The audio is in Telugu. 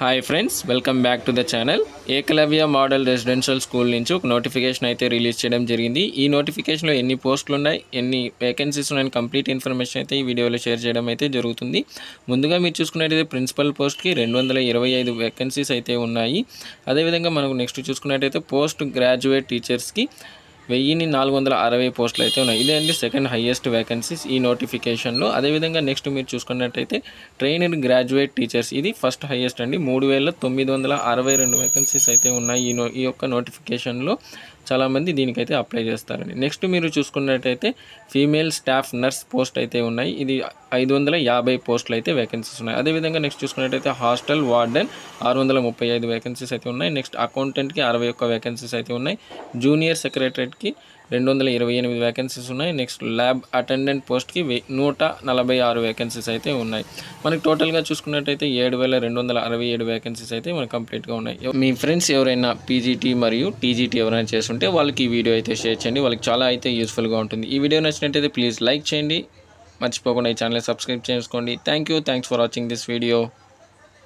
Hi friends, welcome back to the channel. Ekalavya model residential school నుంచి ఒక నోటిఫికేషన్ అయితే రిలీజ్ చేయడం జరిగింది. ఈ నోటిఫికేషన్లో ఎన్ని పోస్టులు ఉన్నాయి, ఎన్ని వేకెన్సీస్ ఉన్నాయని కంప్లీట్ ఇన్ఫర్మేషన్ అయితే ఈ వీడియోలో షేర్ చేయడం అయితే జరుగుతుంది. ముందుగా మీరు చూసుకున్నట్టయితే ప్రిన్సిపల్ పోస్ట్కి 225 వేకెన్సీస్ అయితే ఉన్నాయి. అదేవిధంగా మనకు నెక్స్ట్ చూసుకున్నట్టయితే పోస్ట్ గ్రాడ్యుయేట్ టీచర్స్కి 1460 పోస్టులు అయితే ఉన్నాయి. ఇదే అండి సెకండ్ హైయెస్ట్ వేకెన్సీస్ ఈ నోటిఫికేషన్లో. అదేవిధంగా నెక్స్ట్ మీరు చూసుకున్నట్టయితే ట్రైనర్ గ్రాడ్యుయేట్ టీచర్స్, ఇది ఫస్ట్ హైయెస్ట్ అండి. 3962 వేకెన్సీస్ అయితే ఉన్నాయి ఈ యొక్క నోటిఫికేషన్లో. చాలామంది దీనికైతే అప్లై చేస్తారండి. నెక్స్ట్ మీరు చూసుకున్నట్టయితే ఫీమేల్ స్టాఫ్ నర్స్ పోస్ట్ అయితే ఉన్నాయి. ఇది 550 పోస్టులు అయితే వేకెన్సీస్ ఉన్నాయి. అదేవిధంగా నెక్స్ట్ చూసుకున్నట్టయితే హాస్టల్ వార్డెన్ 635 వేకెన్సీస్ అయితే ఉన్నాయి. నెక్స్ట్ అకౌంటెంట్కి 61 వేకెన్సీస్ అయితే ఉన్నాయి. జూనియర్ సెక్రటరీకి 228 వేకెన్సీస్ ఉన్నాయి. నెక్స్ట్ ల్యాబ్ అటెండెంట్ పోస్ట్కి 146 వేకెన్సీస్ అయితే ఉన్నాయి. మనకి టోటల్గా చూసుకున్నట్టయితే 7267 వేకెన్సీస్ అయితే మనకు కంప్లీట్గా ఉన్నాయి. మీ ఫ్రెండ్స్ ఎవరైనా పీజీటీ మరియు టీజీటీ ఎవరైనా చేస్తుంటే వాళ్ళకి ఈ వీడియో అయితే షేర్ చేయండి. వాళ్ళకి చాలా అయితే యూస్ఫుల్గా ఉంటుంది. ఈ వీడియో నచ్చినట్టయితే ప్లీజ్ లైక్ చేయండి. మర్చిపోకుండా ఈ ఛానల్ సబ్స్క్రైబ్ చేసుకోండి. Thanks for watching this video.